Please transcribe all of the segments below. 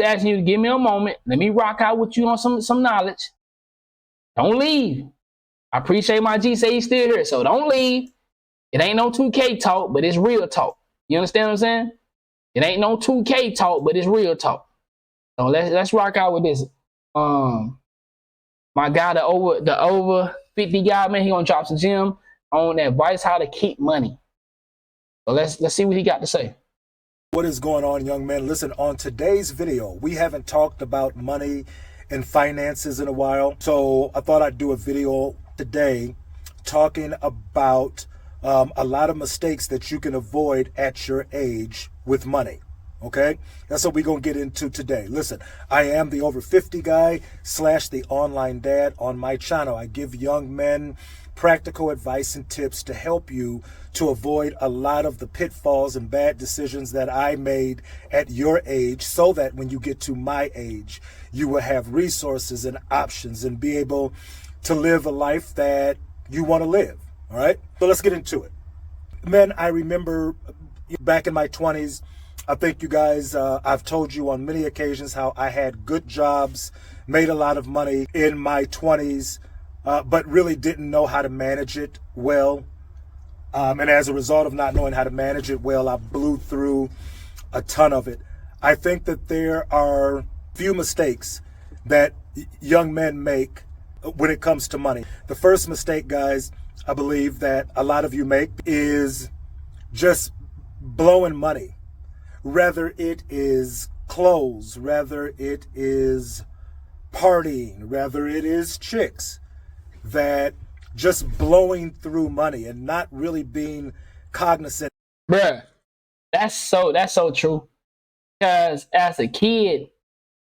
just asking you to give me a moment. Let me rock out with you on some knowledge. Don't leave. I appreciate my G say he's still here, so don't leave. It ain't no 2K talk, but it's real talk. You understand what I'm saying? It ain't no 2K talk, but it's real talk. So let's rock out with this. My guy, the over 50 guy, man, he gonna drop some gem on advice how to keep money. So let's see what he got to say. What is going on, young men? Listen, on today's video, we haven't talked about money and finances in a while. So I thought I'd do a video today talking about a lot of mistakes that you can avoid at your age with money. Okay, that's what we're gonna get into today. Listen, I am the over 50 guy / the online dad. On my channel, I give young men practical advice and tips to help you to avoid a lot of the pitfalls and bad decisions that I made at your age, so that when you get to my age, you will have resources and options and be able to live a life that you want to live. All right, so let's get into it. Men, I remember back in my 20s, I think you guys, I've told you on many occasions how I had good jobs, made a lot of money in my 20s, but really didn't know how to manage it well. And as a result of not knowing how to manage it well, I blew through a ton of it. I think that there are few mistakes that young men make when it comes to money. The first mistake, guys, I believe that a lot of you make is just blowing money. Whether it is clothes, whether it is partying, whether it is chicks, that just blowing through money and not really being cognizant. Bruh, that's so true. Because as a kid,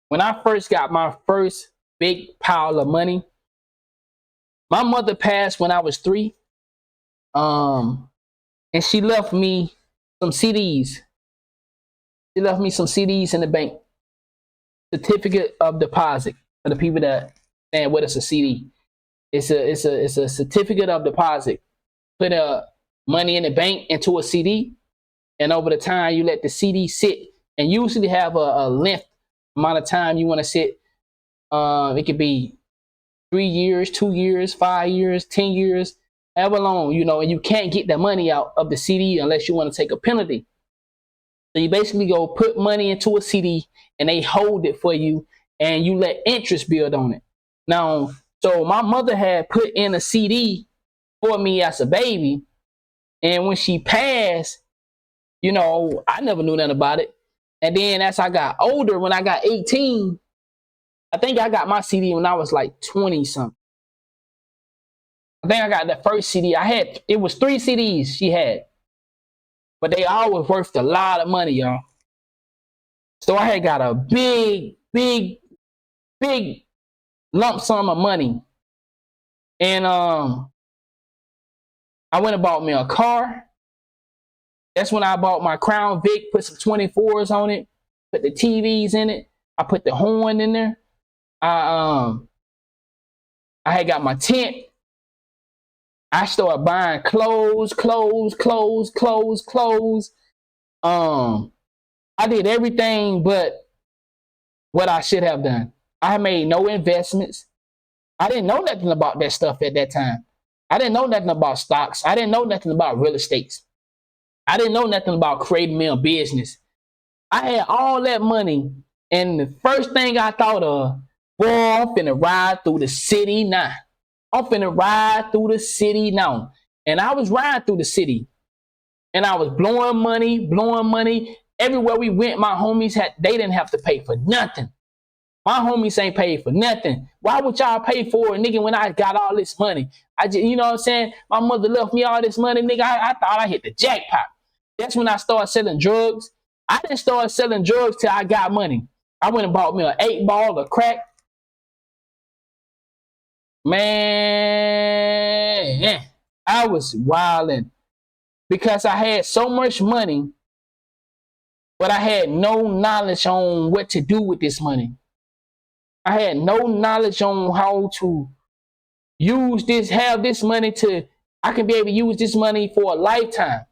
when I first got my first big pile of money, my mother passed when I was 3. And she left me some CDs. She left me some CDs in the bank. Certificate of deposit for the people that stand with us. A CD. It's a certificate of deposit. Put money in the bank into a CD, and over the time you let the CD sit, and you usually have a length amount of time you want to sit. It could be 3 years, 2 years, 5 years, 10 years, however long, and you can't get the money out of the CD unless you want to take a penalty. So you basically go put money into a CD and they hold it for you and you let interest build on it. Now, so my mother had put in a CD for me as a baby. And when she passed, I never knew nothing about it. And then as I got older, when I got 18, I think I got my CD when I was like 20 something. I think I got the first CD it was 3 CDs she had. But they all was worth a lot of money, y'all. So I had got a big lump sum of money. And I went and bought me a car. That's when I bought my Crown Vic, put some 24s on it, put the TVs in it. I put the horn in there. I had got my tent. I started buying clothes. I did everything but what I should have done. I made no investments. I didn't know nothing about that stuff at that time. I didn't know nothing about stocks. I didn't know nothing about real estate. I didn't know nothing about creating me a business. I had all that money, and the first thing I thought of, boy, I'm finna ride through the city now. I'm finna ride through the city now. And I was riding through the city. And I was blowing money. Everywhere we went, my homies they didn't have to pay for nothing. My homies ain't paid for nothing. Why would y'all pay for it, nigga, when I got all this money? I just, you know what I'm saying? My mother left me all this money, nigga. I thought I hit the jackpot. That's when I started selling drugs. I didn't start selling drugs till I got money. I went and bought me an 8-ball of crack. Man, I was wilding because I had so much money, but I had no knowledge on what to do with this money. I had no knowledge on how to have this money I can be able to use this money for a lifetime.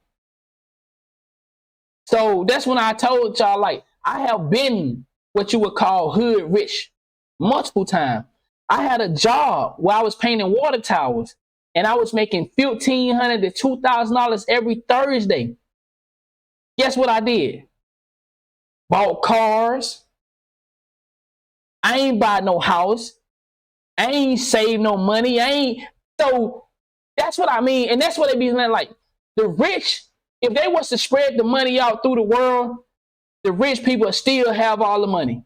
So that's when I told y'all, like, I have been what you would call hood rich multiple times. I had a job where I was painting water towers and I was making $1,500 to $2,000 every Thursday. Guess what I did? Bought cars. I ain't buy no house. I ain't save no money. So that's what I mean. And that's what they be like. The rich, if they was to spread the money out through the world, the rich people still have all the money.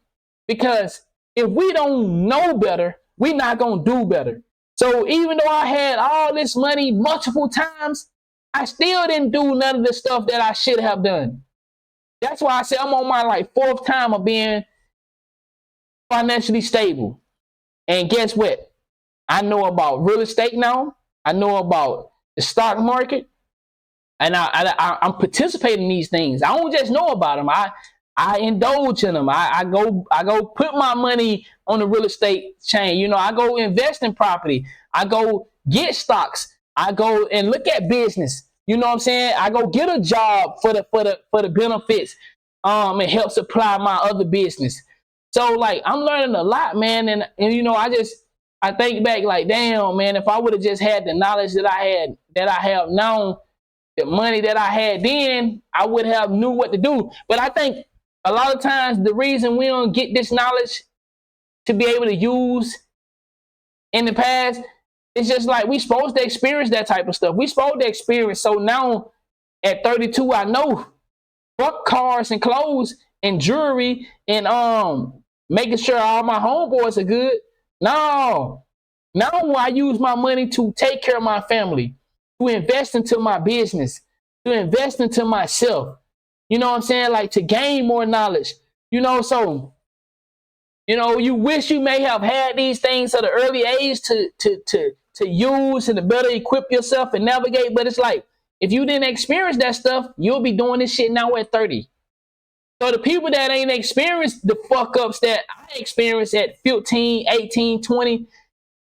Because if we don't know better, we're not going to do better. So even though I had all this money multiple times, I still didn't do none of the stuff that I should have done. That's why I say I'm on my fourth time of being financially stable. And guess what? I know about real estate now. I know about the stock market. And I'm participating in these things. I don't just know about them. I indulge in them. I go put my money on the real estate chain. You know, I go invest in property. I go get stocks. I go and look at business. You know what I'm saying? I go get a job for the benefits. It helps supply my other business. So I'm learning a lot, man. And you know, I think back damn, man, if I would have just had the knowledge that I have now, the money that I had then, I would have knew what to do. But I think a lot of times the reason we don't get this knowledge to be able to use in the past, it's just we supposed to experience that type of stuff. We supposed to experience. So now at 32, I know fuck cars and clothes and jewelry and making sure all my homeboys are good. No. Now I use my money to take care of my family, to invest into my business, to invest into myself. You know what I'm saying? To gain more knowledge. You know, so, you know, you wish you may have had these things at an early age to use and to better equip yourself and navigate. But it's if you didn't experience that stuff, you'll be doing this shit now at 30. So the people that ain't experienced the fuck ups that I experienced at 15, 18, 20,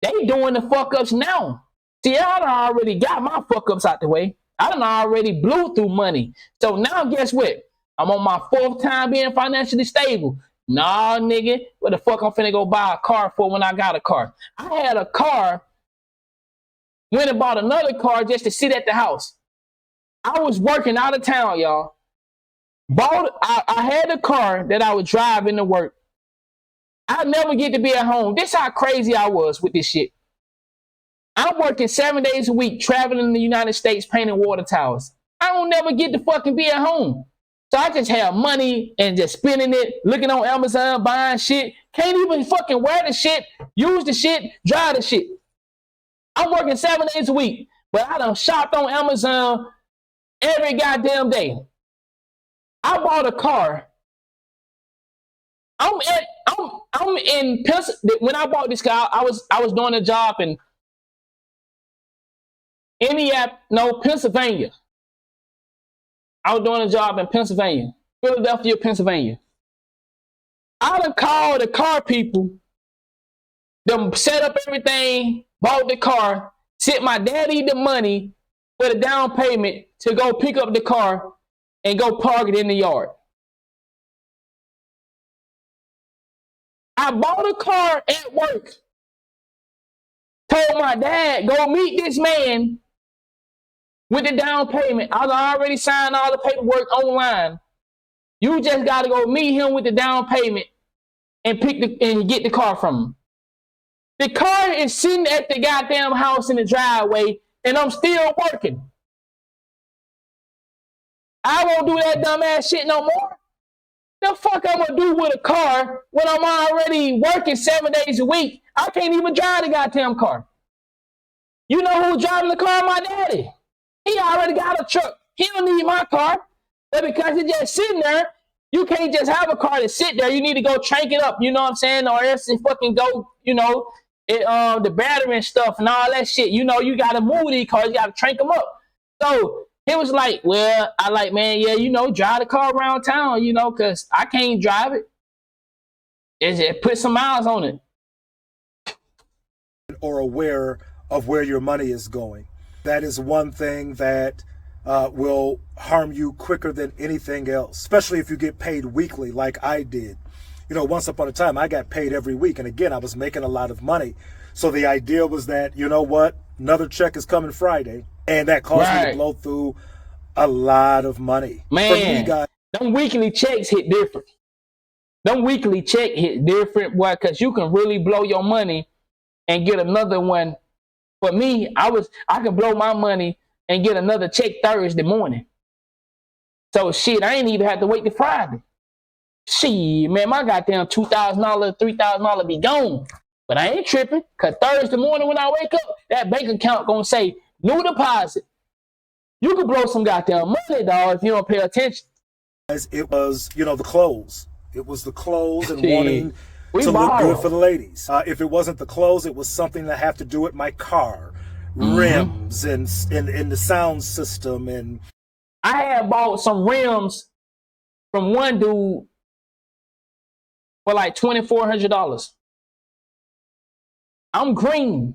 they doing the fuck ups now. See, I done already got my fuck ups out the way. I done already blew through money. So now guess what? I'm on my fourth time being financially stable. Nah, nigga, what the fuck I'm finna go buy a car for when I got a car? I had a car, went and bought another car just to sit at the house. I was working out of town, y'all. I had a car that I would drive into work. I never get to be at home. This how crazy I was with this shit. I'm working 7 days a week, traveling in the United States, painting water towers. I don't never get to fucking be at home. So I just have money and just spending it, looking on Amazon, buying shit. Can't even fucking wear the shit, use the shit, drive the shit. I'm working 7 days a week, but I done shopped on Amazon every goddamn day. I bought a car. I'm in Pennsylvania. When I bought this car, I was doing a job in Pennsylvania. I was doing a job in Pennsylvania, Philadelphia, Pennsylvania. I done called the car people, them set up everything, bought the car, sent my daddy the money for the down payment to go pick up the car and go park it in the yard. I bought a car at work. Told my dad, go meet this man with the down payment. I already signed all the paperwork online. You just got to go meet him with the down payment and get the car from him. The car is sitting at the goddamn house in the driveway, and I'm still working. I won't do that dumbass shit no more. The fuck I'm gonna do with a car when I'm already working 7 days a week? I can't even drive the goddamn car. You know who's driving the car? My daddy. He already got a truck. He don't need my car. But because it's just sitting there, you can't just have a car to sit there. You need to go crank it up, you know what I'm saying? Or else it fucking go, you know, the battery and stuff and all that shit. You know, you gotta move these cars, you gotta crank them up. So he was like, well, man, yeah, you know, drive the car around town, you know, because I can't drive it. Just put some miles on it. Or aware of where your money is going. That is one thing that will harm you quicker than anything else, especially if you get paid weekly like I did. You know, once upon a time, I got paid every week. And again, I was making a lot of money. So the idea was that, you know what, another check is coming Friday. And that caused me to blow through a lot of money. Man, for me, guys, them weekly checks hit different. Them weekly check hit different, boy, because you can really blow your money and get another one. For me, I could blow my money and get another check Thursday morning. So shit, I ain't even have to wait till Friday. Shit, man, my goddamn $2,000, $3,000 be gone. But I ain't tripping, because Thursday morning when I wake up, that bank account gonna say new deposit. You could blow some goddamn money, dog, if you don't pay attention. It was, you know, the clothes. It was the clothes and wanting to look good for the ladies. If it wasn't the clothes, it was something that had to do with my car, rims, and the sound system. And I had bought some rims from one dude for like $2,400. I'm green.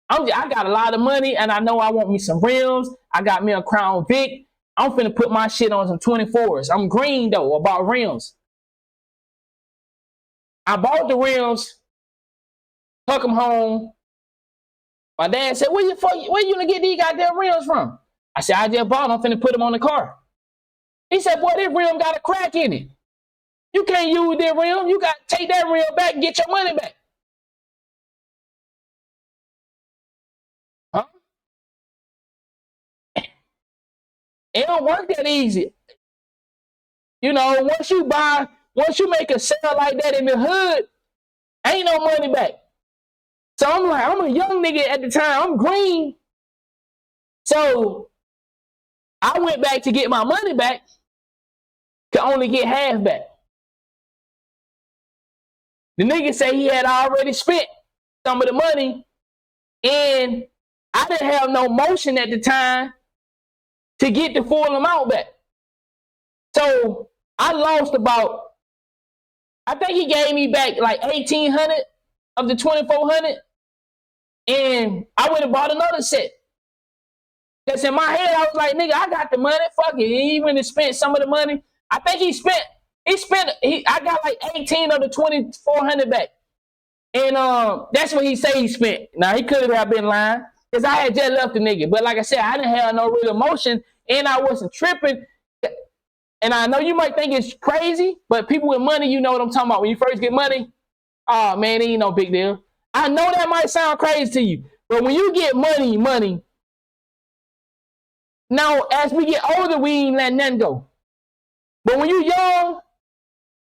I got a lot of money, and I know I want me some rims. I got me a Crown Vic. I'm finna put my shit on some 24s. I'm green though about rims. I bought the rims, took them home. My dad said, where you gonna get these goddamn rims from? I said, I just bought them. I'm finna put them on the car. He said, boy, this rim got a crack in it. You can't use that rim. You got to take that rim back and get your money back. Huh? It don't work that easy. You know, once you make a sale like that in the hood, ain't no money back. So I'm like, I'm a young nigga at the time. I'm green. So I went back to get my money back. Could only get half back. The nigga say he had already spent some of the money, and I didn't have no motion at the time to get the full amount back. So I lost about, I think he gave me back like $1,800 of the $2,400, and I went and bought another set. Because in my head, I was like, nigga, I got the money, fuck it. He went and spent some of the money. I think I got like 18 of the 2,400 back. And that's what he said he spent. Now, he could have been lying, because I had just left the nigga. But like I said, I didn't have no real emotion, and I wasn't tripping. And I know you might think it's crazy, but people with money, you know what I'm talking about. When you first get money, oh man, it ain't no big deal. I know that might sound crazy to you, but when you get money, now as we get older, we ain't letting nothing go. But when you young,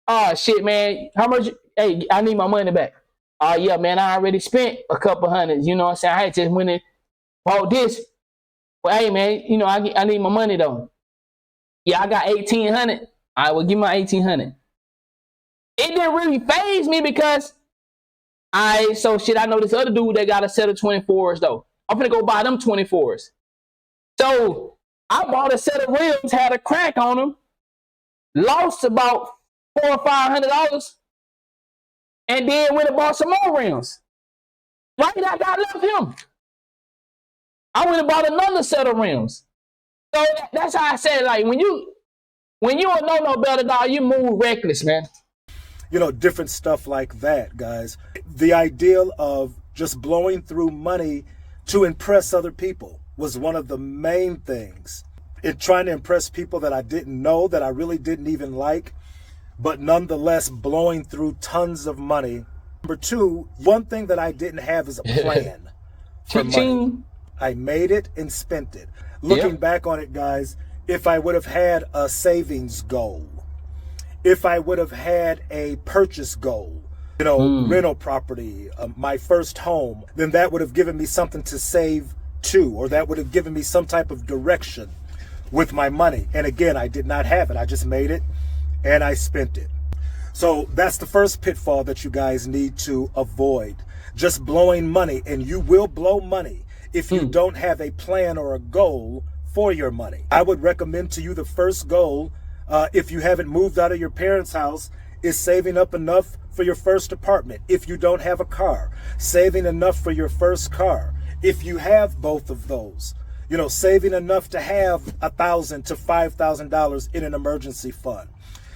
oh shit, man, how much? Hey, I need my money back. Oh yeah, man, I already spent a couple hundreds. You know what I'm saying? I had just went and bought this. But hey, man, you know I need my money though. Yeah, I got 1,800. I will give my 1,800. It didn't really faze me because I know this other dude that got a set of 24s though. I'm gonna go buy them 24s. So I bought a set of rims, had a crack on them, lost about $400 or $500, and then went and bought some more rims. Right after I left him, I went and bought another set of rims. So that's how I said, like, when you don't know no better, dog, you move reckless, man. You know, different stuff like that, guys. The ideal of just blowing through money to impress other people was one of the main things. In trying to impress people that I didn't know, that I really didn't even like, but nonetheless blowing through tons of money. Number two, one thing that I didn't have is a plan for money. I made it and spent it. Looking back on it, guys, if I would have had a savings goal, if I would have had a purchase goal, you know, rental property, my first home, then that would have given me something to save to, or that would have given me some type of direction with my money. And again, I did not have it. I just made it and I spent it. So that's the first pitfall that you guys need to avoid. Just blowing money, and you will blow money if you don't have a plan or a goal for your money. I would recommend to you the first goal, if you haven't moved out of your parents' house, is saving up enough for your first apartment. If you don't have a car, saving enough for your first car. If you have both of those, you know, saving enough to have $1,000 to $5,000 in an emergency fund.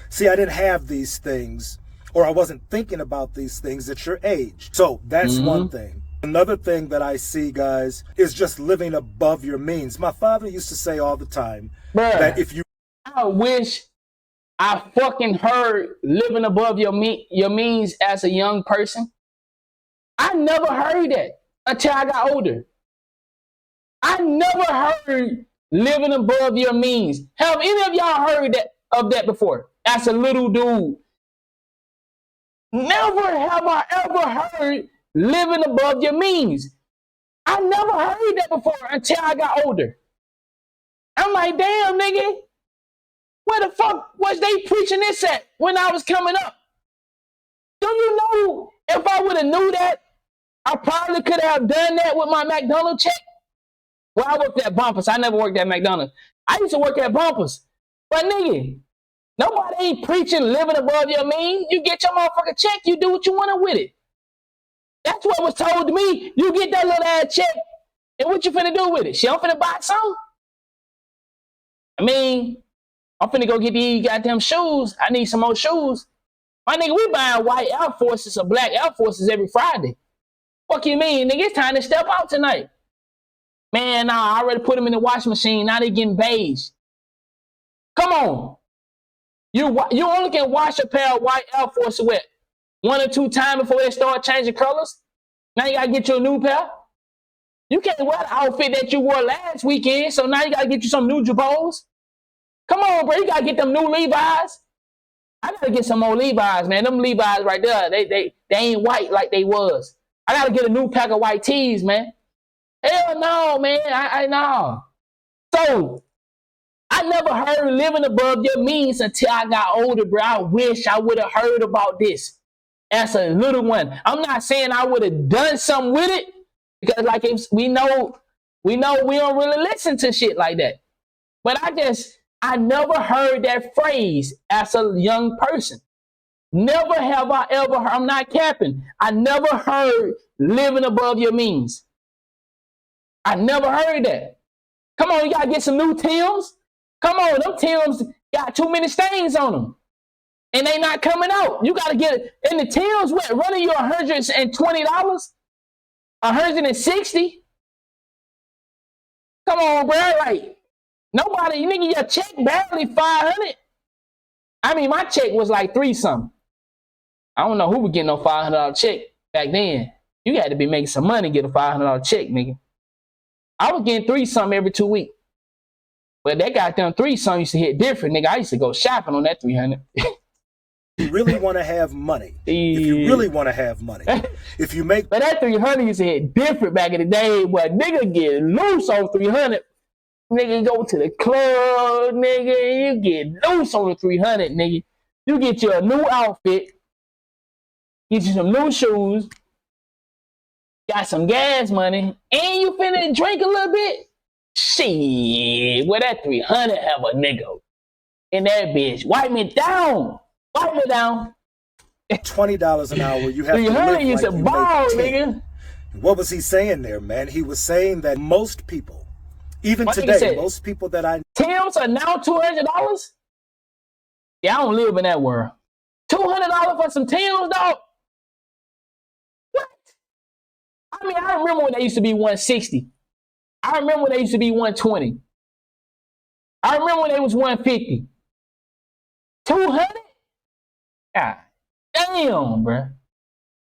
See, I didn't have these things, or I wasn't thinking about these things at your age. So that's one thing. Another thing that I see, guys, is just living above your means. My father used to say all the time that if you... I wish I fucking heard living above your means as a young person. I never heard that until I got older. I never heard living above your means. Have any of y'all heard of that before? As a little dude. Never have I ever heard living above your means. I never heard that before until I got older. I'm like, damn, nigga, where the fuck was they preaching this at when I was coming up? Do you know if I would have knew that, I probably could have done that with my McDonald's check? Well, I worked at Bumpers. I never worked at McDonald's. I used to work at Bumpers. But nigga, nobody ain't preaching living above your means. You get your motherfucking check, you do what you want to with it. That's what was told to me. You get that little ass check, and what you finna do with it? Shit, I'm finna buy some. I mean, I'm finna go get these goddamn shoes. I need some more shoes. My nigga, we buying white Air Forces or black Air Forces every Friday. Fuck you mean, nigga? It's time to step out tonight. Man, nah, I already put them in the washing machine. Now they getting beige. Come on. You only can wash a pair of white Air Forces with 1 or 2 times before they start changing colors. Now you gotta get you a new pair. You can't wear the outfit that you wore last weekend, so now you gotta get you some new Jabos. Come on, bro, you gotta get them new Levi's. I gotta get some more Levi's, man. Them Levi's right there, they ain't white like they was. I gotta get a new pack of white tees, man. Hell no, man. I know. So I never heard living above your means until I got older, bro. I wish I would have heard about this as a little one. I'm not saying I would have done something with it, because like if we know we don't really listen to shit like that. But I never heard that phrase as a young person. Never have I ever heard, I'm not capping, I never heard living above your means. I never heard that. Come on, you gotta get some new Timbs. Come on, them Timbs got too many stains on them. And they not coming out. You gotta get it. And the Timbs, what, running you $120? $160? Come on, bro. Like, nobody, you nigga, your check barely 500. I mean, my check was like 3 something. I don't know who would get no $500 check back then. You had to be making some money to get a $500 check, nigga. I was getting 3 something every 2 weeks. But that goddamn 3 something used to hit different, nigga. I used to go shopping on that 300. You really want to have money. If you really want to have money. If you make... But that 300 used to hit different back in the day, but nigga get loose on 300. Nigga go to the club, nigga. You get loose on the 300, nigga. You get you a new outfit. Get you some new shoes. Got some gas money. And you finna drink a little bit. Shit. Well, that 300 have a nigga in that bitch. Wipe me down. Wipe me down. $20 an hour. You have to live like you make ball, nigga. What was he saying there, man? He was saying that most people, even today, most people that I... Timbs are now $200? Yeah, I don't live in that world. $200 for some Timbs, dog? What? I mean, I remember when they used to be $160. I remember when they used to be $120. I remember when they was $150. $200? God damn, bro.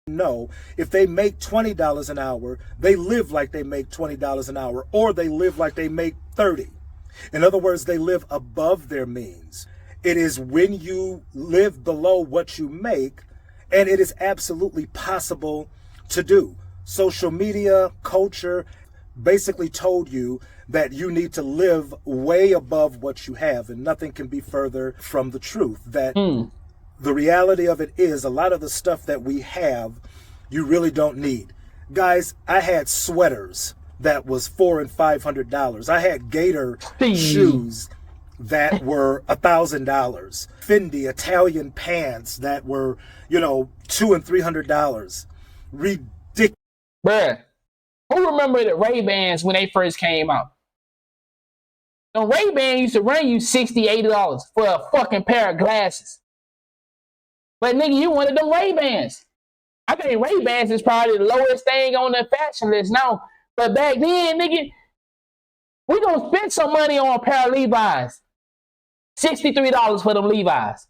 No, if they make $20 an hour, they live like they make $20 an hour, or they live like they make $30. In other words, they live above their means. It is when you live below what you make, and it is absolutely possible to do. Social media, culture, basically told you that you need to live way above what you have, and nothing can be further from the truth. That the reality of it is, a lot of the stuff that we have, you really don't need. Guys, I had sweaters that was $400 and $500. I had Gator shoes that were $1,000. Fendi Italian pants that were, $200 and $300. Ridiculous. Bruh, who remember the Ray-Bans when they first came out? The Ray-Ban used to run you $60, $80 for a fucking pair of glasses. But nigga, you wanted them Ray-Bans. I think Ray-Bans is probably the lowest thing on the fashion list now. But back then, nigga, we gonna spend some money on a pair of Levi's. $63 for them Levi's.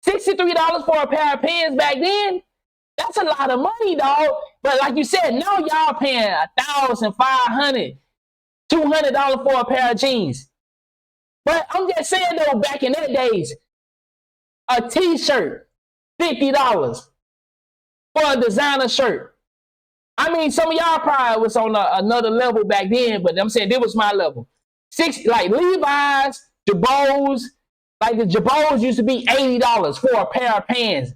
$63 for a pair of pants back then? That's a lot of money, dog. But like you said, now y'all paying $1,000, $500, $200 for a pair of jeans. But I'm just saying though, back in that days, a t-shirt, $50 for a designer shirt. I mean, some of y'all probably was on another level back then, but I'm saying this was my level. Like Levi's, Jabos, like the Jabos used to be $80 for a pair of pants.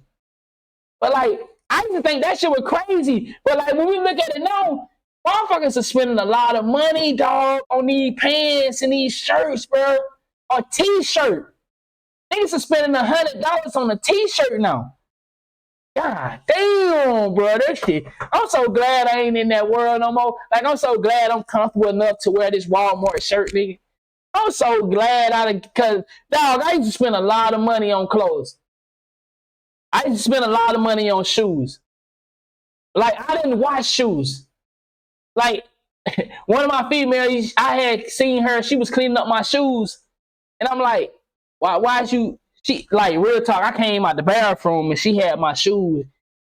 But like, I used to think that shit was crazy. But like, when we look at it now, motherfuckers are spending a lot of money, dog, on these pants and these shirts, bro. A t-shirt. Niggas are spending $100 on a t-shirt now. God damn, bro, that shit. I'm so glad I ain't in that world no more. Like, I'm so glad I'm comfortable enough to wear this Walmart shirt, nigga. I'm so glad because, dog, I used to spend a lot of money on clothes. I used to spend a lot of money on shoes. Like, I didn't wash shoes. Like, one of my females, I had seen her, she was cleaning up my shoes. And I'm like, why'd you... She, like, real talk, I came out the bathroom and she had my shoes.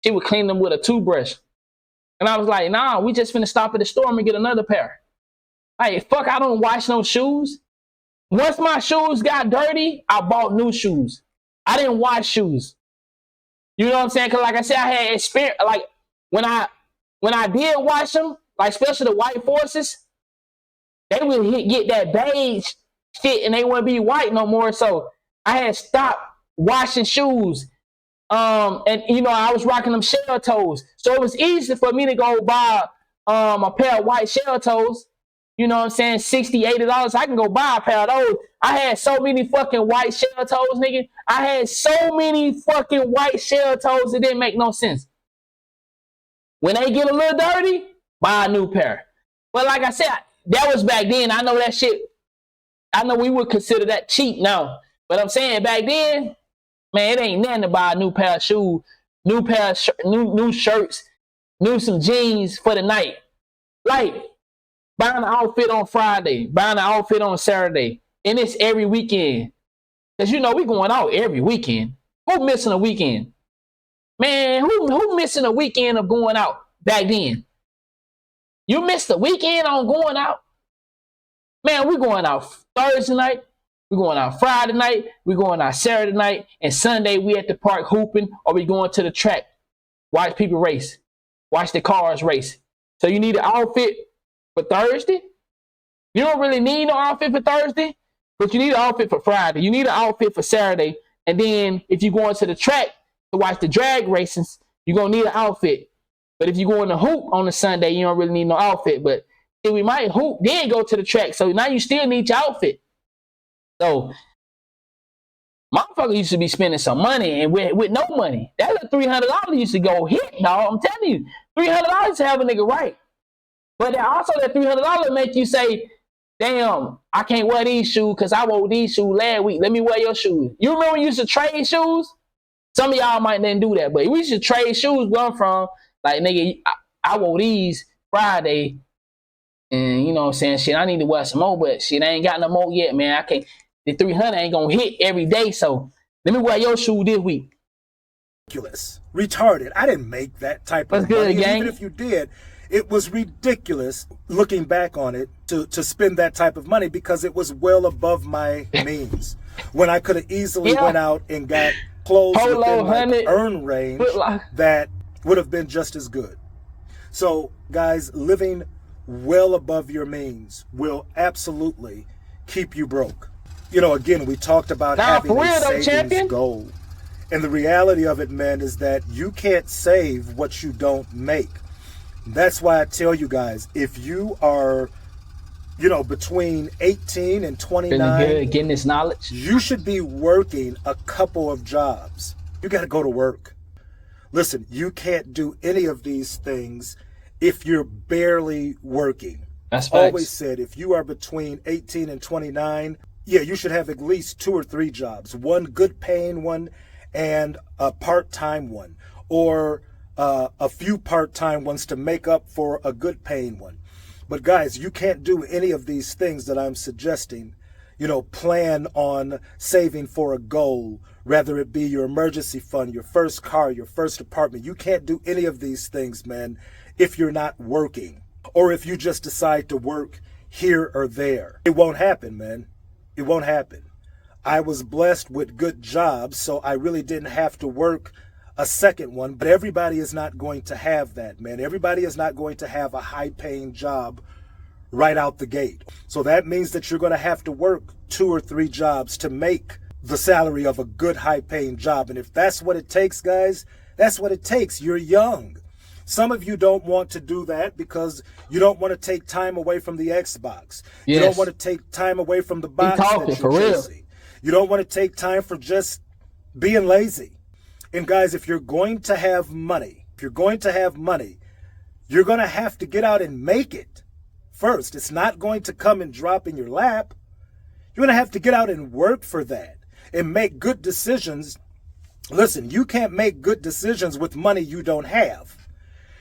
She would clean them with a toothbrush. And I was like, nah, we just finna stop at the store and get another pair. Like, fuck, I don't wash no shoes. Once my shoes got dirty, I bought new shoes. I didn't wash shoes. You know what I'm saying? Because like I said, I had experience. Like, when I did wash them, like, especially the white forces, they would get that beige shit and they wouldn't be white no more. So I had stopped washing shoes. And you know, I was rocking them shell toes. So it was easy for me to go buy a pair of white shell toes. You know what I'm saying? $60, $80. I can go buy a pair of those. I had so many fucking white shell toes, nigga. I had so many fucking white shell toes, it didn't make no sense. When they get a little dirty, buy a new pair. But like I said, that was back then. I know that shit, I know we would consider that cheap now. But I'm saying back then, man, it ain't nothing to buy a new pair of shoes, new pair of new shirts, some jeans for the night. Like, buying an outfit on Friday, buying an outfit on Saturday, and it's every weekend. Because, you know, we going out every weekend. Who missing a weekend? Man, who missing a weekend of going out back then? You missed a weekend on going out? Man, we going out Thursday night. We going out Friday night. We going out Saturday night. And Sunday, we at the park hooping, or we going to the track. Watch people race. Watch the cars race. So you need an outfit for Thursday? You don't really need no outfit for Thursday, but you need an outfit for Friday. You need an outfit for Saturday. And then if you go into the track to watch the drag races, you're going to need an outfit. But if you go in the hoop on a Sunday, you don't really need no outfit. But see, we might hoop, then go to the track. So now you still need your outfit. So, motherfucker used to be spending some money and with no money. That $300 used to go hit, dog. I'm telling you, $300 to have a nigga right. But then also that $300 make you say, damn, I can't wear these shoes because I wore these shoes last week. Let me wear your shoes. You remember when you used to trade shoes? Some of y'all might didn't do that, but we used to trade shoes where I'm from. Like, nigga, I wore these Friday. And you know what I'm saying? Shit, I need to wear some more, but shit, I ain't got no more yet, man. I can't. The 300 ain't gonna hit every day, so let me wear your shoe this week. Ridiculous. Retarded. I didn't make that type of money. Even if you did, it was ridiculous looking back on it to spend that type of money because it was well above my means. When I could have easily went out and got clothes within my earn range that would have been just as good. So, guys, living well above your means will absolutely keep you broke. You know, again, we talked about having a savings goal. And the reality of it, man, is that you can't save what you don't make. That's why I tell you guys, if you are, you know, between 18 and 29, getting this knowledge, you should be working a couple of jobs. You got to go to work. Listen, you can't do any of these things if you're barely working. That's facts. Always said, if you are between 18 and 29, yeah, you should have at least 2 or 3 jobs. One good paying one and a part-time one, or a few part-time ones to make up for a good paying one. But guys, you can't do any of these things that I'm suggesting. You know, plan on saving for a goal, whether it be your emergency fund, your first car, your first apartment. You can't do any of these things, man, if you're not working, or if you just decide to work here or there. It won't happen, man. It won't happen. I was blessed with good jobs, so I really didn't have to work a second one, but everybody is not going to have that, man. Everybody is not going to have a high-paying job right out the gate. So that means that you're going to have to work 2 or 3 jobs to make the salary of a good high-paying job. And if that's what it takes, guys, that's what it takes. You're young. Some of you don't want to do that because you don't want to take time away from the Xbox. Yes. You don't want to take time away from the box that you're chasing. You don't want to take time for just being lazy. And guys, if you're going to have money, you're going to have to get out and make it first. It's not going to come and drop in your lap. You're going to have to get out and work for that and make good decisions. Listen, you can't make good decisions with money you don't have.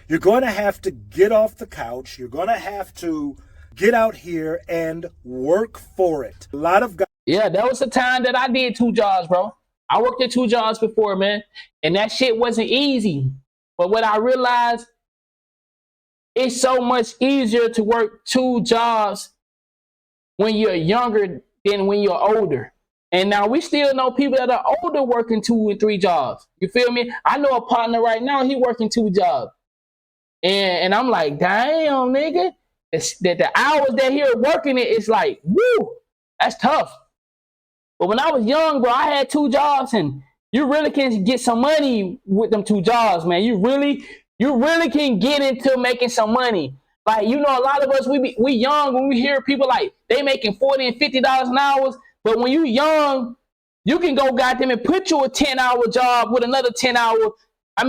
You're going to have to get off the couch. You're going to have to get out here and work for it. A lot of guys. Yeah, that was the time that I did 2 jobs, bro. I worked at 2 jobs before, man, and that shit wasn't easy. But what I realized, it's so much easier to work 2 jobs when you're younger than when you're older. And now we still know people that are older working 2 and 3 jobs. You feel me? I know a partner right now, he working 2 jobs. And I'm like, damn, nigga, that the hours that he working it, it's like, woo, that's tough. But when I was young, bro, I had 2 jobs, and you really can get some money with them 2 jobs, man. You really can get into making some money. Like, you know, a lot of us, we young when we hear people like they making $40 and $50 an hour. But when you young, you can go goddamn and put you a 10-hour job with another $10 an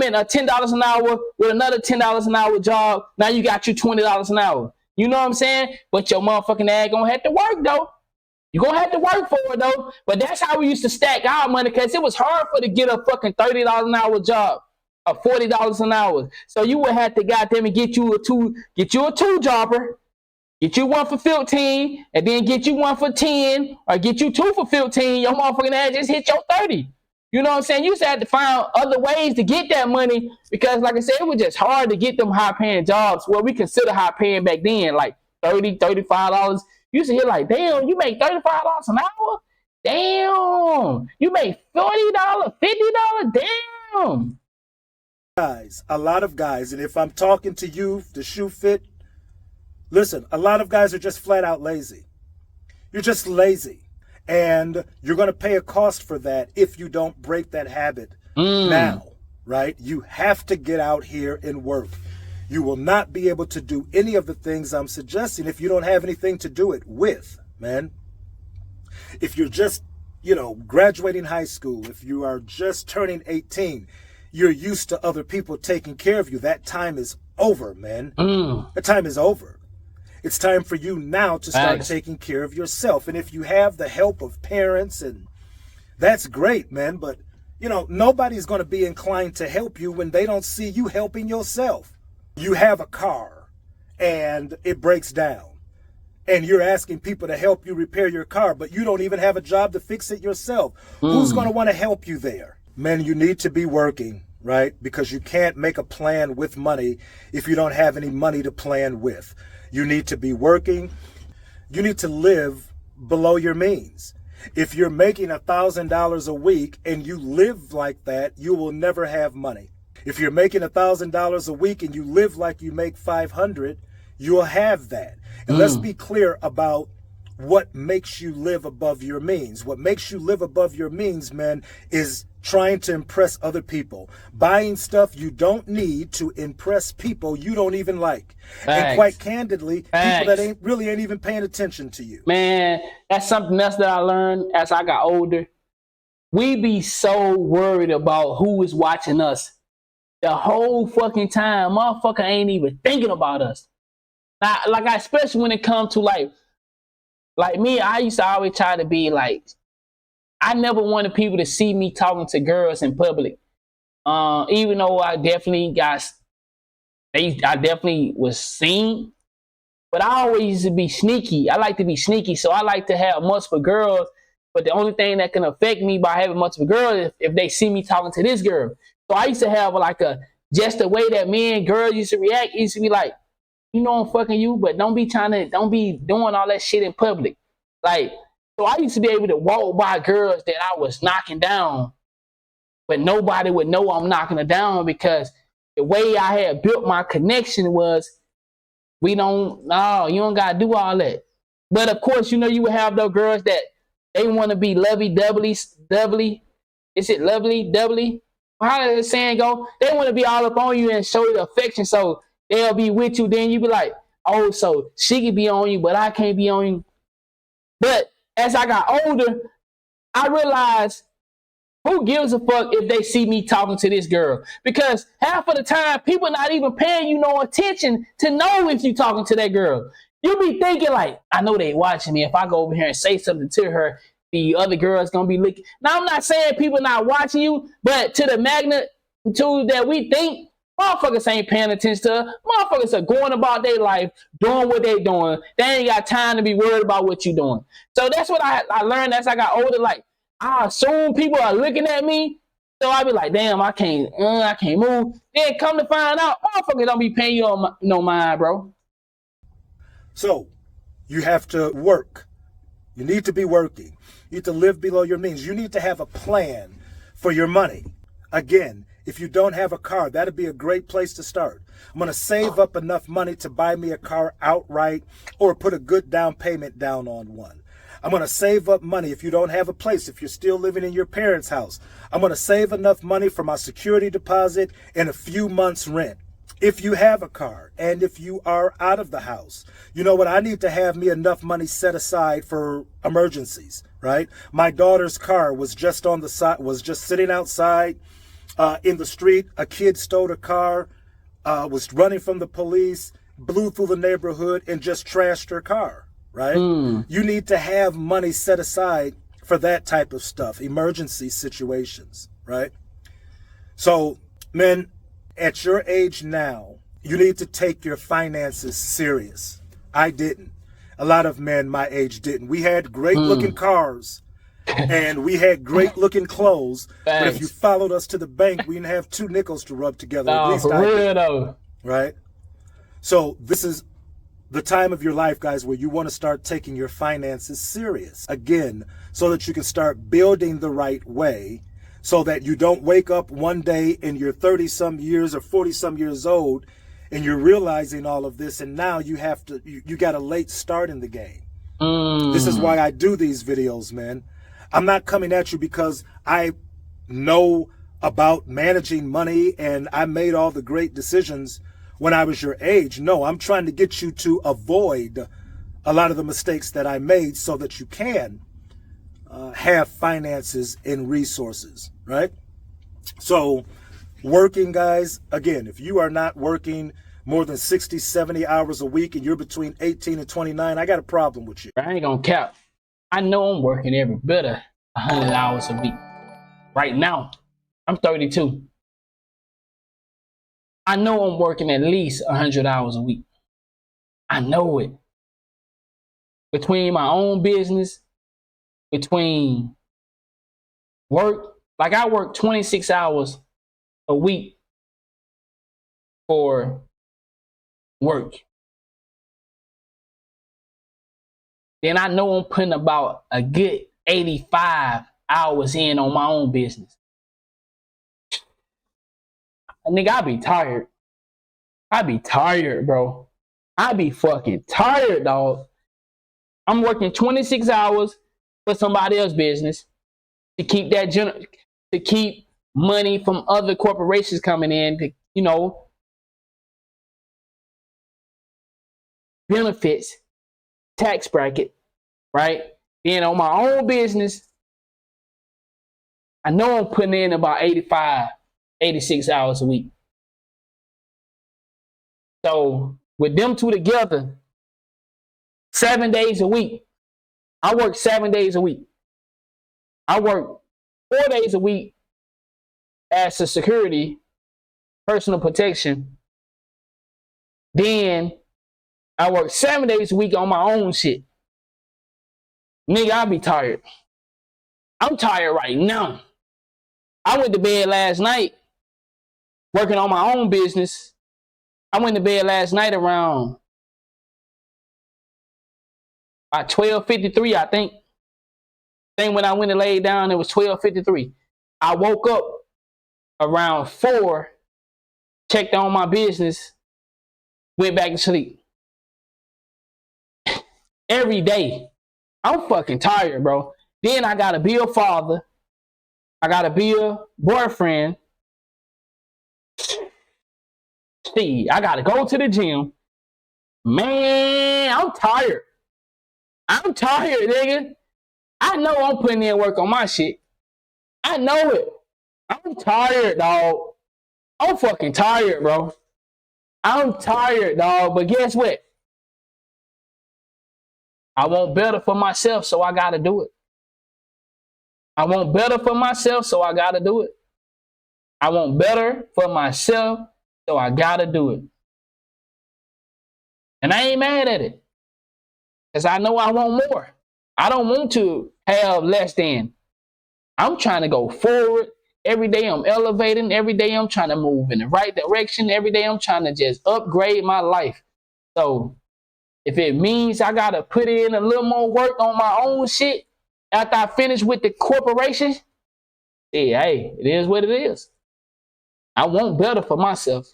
hour with another $10 an hour job. Now you got you $20 an hour. You know what I'm saying? But your motherfucking ass gonna have to work though. You're going to have to work for it, though. But that's how we used to stack our money, because it was hard for to get a fucking $30 an hour job or $40 an hour. So you would have to goddamn and get you a 2-jobber, get you one for 15, and then get you one for 10, or get you 2 for 15. Your motherfucking ass just hit your 30. You know what I'm saying? You used to have to find other ways to get that money, because, like I said, it was just hard to get them high-paying jobs. Well, we consider high-paying back then, like $30, $35. You used to hear like, damn, you make $35 an hour? Damn, you make $40, $50? Damn. Guys, a lot of guys, and if I'm talking to you, the shoe fit, listen, a lot of guys are just flat out lazy. You're just lazy. And you're going to pay a cost for that if you don't break that habit now, right? You have to get out here and work. You will not be able to do any of the things I'm suggesting if you don't have anything to do it with, man. If you're just, graduating high school, if you are just turning 18, you're used to other people taking care of you. That time is over, man. That time is over. It's time for you now to start taking care of yourself. And if you have the help of parents, and that's great, man. But, nobody's going to be inclined to help you when they don't see you helping yourself. You have a car and it breaks down, and you're asking people to help you repair your car, but you don't even have a job to fix it yourself. Who's going to want to help you there? Man, you need to be working, right? Because you can't make a plan with money if you don't have any money to plan with. You need to be working. You need to live below your means. If you're making $1,000 a week and you live like that, you will never have money. If you're making $1,000 a week and you live like you make $500, you'll have that. And let's be clear about what makes you live above your means. What makes you live above your means, man, is trying to impress other people. Buying stuff you don't need to impress people you don't even like. And quite candidly, people that ain't even paying attention to you. Man, that's something else that I learned as I got older. We be so worried about who is watching us. The whole fucking time, motherfucker ain't even thinking about us. Now, especially when it comes to like me, I used to always try to be like I never wanted people to see me talking to girls in public. Even though I definitely was seen, but I always used to be sneaky. I like to be sneaky, so I like to have multiple girls. But the only thing that can affect me by having multiple girls is if they see me talking to this girl. So I used to have like just the way that men and girls used to react. It used to be like, you know I'm fucking you, but don't be doing all that shit in public. Like, so I used to be able to walk by girls that I was knocking down, but nobody would know I'm knocking her down because the way I had built my connection was, you don't gotta do all that. But of course, you would have those girls that they want to be lovey-dovey. Is it lovely-dovey? How does the saying go? They want to be all up on you and show you affection, so they'll be with you. Then you be like, oh, so she can be on you, but I can't be on you. But as I got older, I realized, who gives a fuck if they see me talking to this girl? Because half of the time, people not even paying you no attention to know if you talking to that girl. You be thinking like, I know they watching me. If I go over here and say something to her, the other girl's gonna be looking. Now, I'm not saying people not watching you, but to the magnitude that we think, motherfuckers ain't paying attention to her. Motherfuckers are going about their life, doing what they doing. They ain't got time to be worried about what you doing. So that's what I learned as I got older. Like, I assume people are looking at me, so I be like, damn, I can't move. Then come to find out, motherfuckers don't be paying you no mind, bro. So you have to work. You need to be working. You need to live below your means. You need to have a plan for your money. Again, if you don't have a car, that'd be a great place to start. I'm going to save up enough money to buy me a car outright or put a good down payment down on one. I'm going to save up money if you don't have a place, if you're still living in your parents' house. I'm going to save enough money for my security deposit and a few months' rent. If you have a car and if you are out of the house, you know what? I need to have me enough money set aside for emergencies, right? My daughter's car was just on the side, was just sitting outside in the street. A kid stole a car, was running from the police, blew through the neighborhood and just trashed her car. Right? You need to have money set aside for that type of stuff, emergency situations, right? So, men, at your age now, you need to take your finances serious. I didn't. A lot of men my age didn't. We had great looking cars and we had great looking clothes, Thanks. But if you followed us to the bank, we didn't have two nickels to rub together. At least I did. Right? So this is the time of your life, guys, where you want to start taking your finances serious again, so that you can start building the right way, so that you don't wake up one day in your 30 some years or 40 some years old and you're realizing all of this. And now you got a late start in the game. This is why I do these videos, man. I'm not coming at you because I know about managing money and I made all the great decisions when I was your age. No, I'm trying to get you to avoid a lot of the mistakes that I made so that you can have finances and resources, right? So working, guys, again, if you are not working more than 60, 70 hours a week and you're between 18 and 29, I got a problem with you. I ain't gonna cap. I know I'm working every bit of 100 hours a week. Right now, I'm 32. I know I'm working at least 100 hours a week. I know it. Between my own business, between work, like I work 26 hours a week for work. Then I know I'm putting about a good 85 hours in on my own business. Nigga, I be tired. I be tired, bro. I be fucking tired, dog. I'm working 26 hours for somebody else's business to keep to keep money from other corporations coming in to, benefits, tax bracket, right? Then on my own business, I know I'm putting in about 85, 86 hours a week. So with them two together, 7 days a week, I work 7 days a week. I work 4 days a week as a security, personal protection. Then I work 7 days a week on my own shit. Nigga, I be tired. I'm tired right now. I went to bed last night working on my own business. I went to bed last night around 12:53, I think. Then when I went and laid down, it was 12:53. I woke up around 4, checked on my business, went back to sleep. Every day. I'm fucking tired, bro. Then I gotta be a father. I gotta be a boyfriend. See, I gotta go to the gym. Man, I'm tired. I'm tired, nigga. I know I'm putting in work on my shit. I know it. I'm tired, dog. I'm fucking tired, bro. I'm tired, dog. But guess what? I want better for myself, so I gotta do it. I want better for myself, so I gotta do it. I want better for myself, so I gotta do it. And I ain't mad at it. Because I know I want more. I don't want to have less than. I'm trying to go forward. Every day I'm elevating. Every day I'm trying to move in the right direction. Every day I'm trying to just upgrade my life. So if it means I got to put in a little more work on my own shit after I finish with the corporation, yeah, hey, it is what it is. I want better for myself.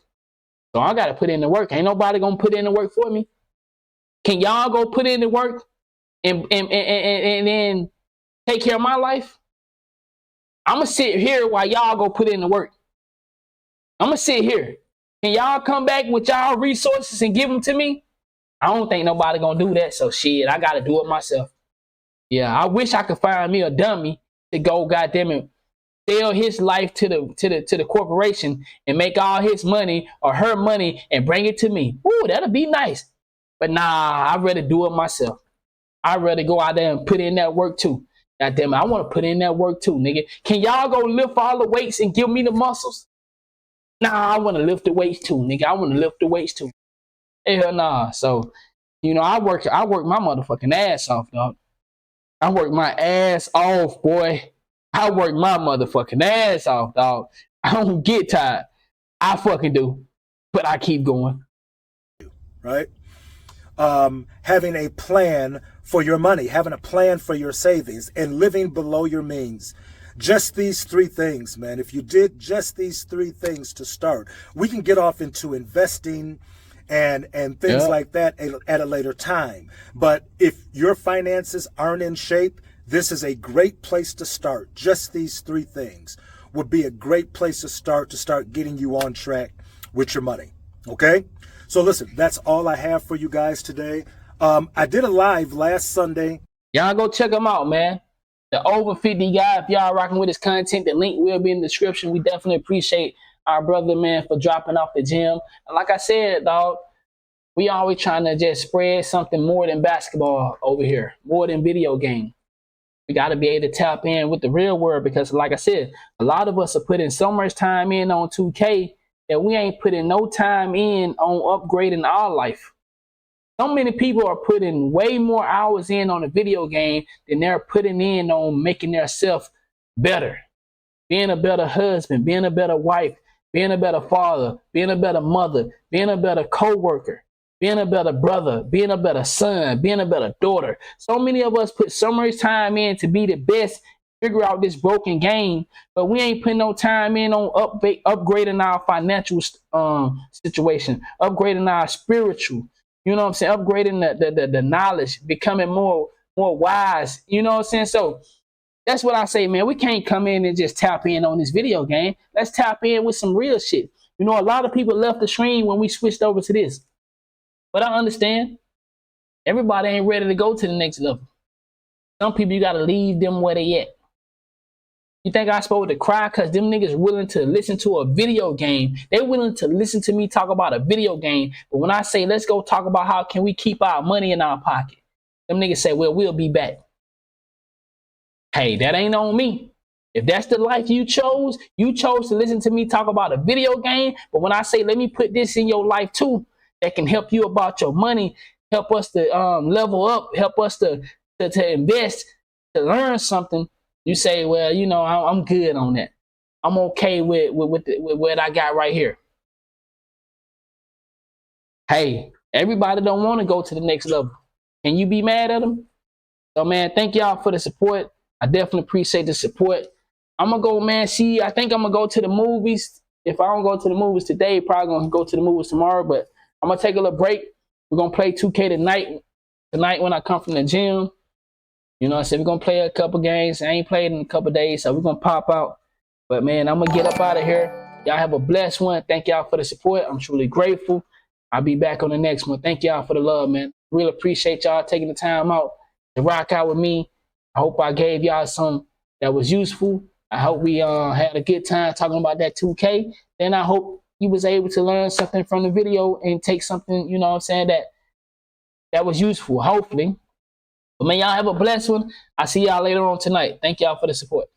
So I got to put in the work. Ain't nobody going to put in the work for me. Can y'all go put in the work and then take care of my life? I'm going to sit here while y'all go put in the work. I'm going to sit here. Can y'all come back with y'all resources and give them to me? I don't think nobody going to do that. So shit, I got to do it myself. Yeah, I wish I could find me a dummy to go goddamn it sell his life to the corporation and make all his money or her money and bring it to me. Ooh, that'll be nice. But nah, I'd rather do it myself. I'd rather go out there and put in that work too. God damn it, I want to put in that work too, nigga. Can y'all go lift all the weights and give me the muscles? Nah, I want to lift the weights too, nigga. I want to lift the weights too. Hell nah. So, you know, I work my motherfucking ass off, dog. I work my ass off, boy. I work my motherfucking ass off, dog. I don't get tired. I fucking do. But I keep going. Right? Having a plan for your money, having a plan for your savings, and living below your means. Just these 3 things, man. If you did just these 3 things to start, we can get off into investing and things like that at a later time. But if your finances aren't in shape, this is a great place to start. Just these 3 things would be a great place to start getting you on track with your money. Okay? So listen, that's all I have for you guys today. I did a live last Sunday. Y'all go check them out, man. The Over 50 guy, if y'all rocking with his content, the link will be in the description. We definitely appreciate our brother, man, for dropping off the gym. And like I said, dog, we always trying to just spread something more than basketball over here, more than video game. We got to be able to tap in with the real world because, like I said, a lot of us are putting so much time in on 2K that we ain't putting no time in on upgrading our life. So many people are putting way more hours in on a video game than they're putting in on making themselves better. Being a better husband, being a better wife, being a better father, being a better mother, being a better co-worker, being a better brother, being a better son, being a better daughter. So many of us put so much time in to be the best, figure out this broken game, but we ain't putting no time in on upgrading our financial situation, upgrading our spiritual. You know what I'm saying? Upgrading the knowledge, becoming more wise. You know what I'm saying? So that's what I say, man. We can't come in and just tap in on this video game. Let's tap in with some real shit. You know, a lot of people left the stream when we switched over to this. But I understand. Everybody ain't ready to go to the next level. Some people, you got to leave them where they at. You think I supposed to cry because them niggas willing to listen to a video game? They willing to listen to me talk about a video game. But when I say, let's go talk about how can we keep our money in our pocket, them niggas say, well, we'll be back. hey, that ain't on me. If that's the life you chose to listen to me talk about a video game. But when I say, let me put this in your life too, that can help you about your money, help us to level up, help us to invest, to learn something, you say, well, you know, I'm good on that. I'm okay with what I got right here. Hey, everybody don't want to go to the next level. Can you be mad at them? So, man, thank y'all for the support. I definitely appreciate the support. I'm going to go, man, see, I think I'm going to go to the movies. If I don't go to the movies today, probably going to go to the movies tomorrow. But I'm going to take a little break. We're going to play 2K tonight when I come from the gym. You know what I said? We're going to play a couple games. I ain't played in a couple days, so we're going to pop out. But, man, I'm going to get up out of here. Y'all have a blessed one. Thank y'all for the support. I'm truly grateful. I'll be back on the next one. Thank y'all for the love, man. Really appreciate y'all taking the time out to rock out with me. I hope I gave y'all some that was useful. I hope we had a good time talking about that 2K. Then I hope you was able to learn something from the video and take something, you know what I'm saying, that was useful, hopefully. But man, y'all have a blessed one. I'll see y'all later on tonight. Thank y'all for the support.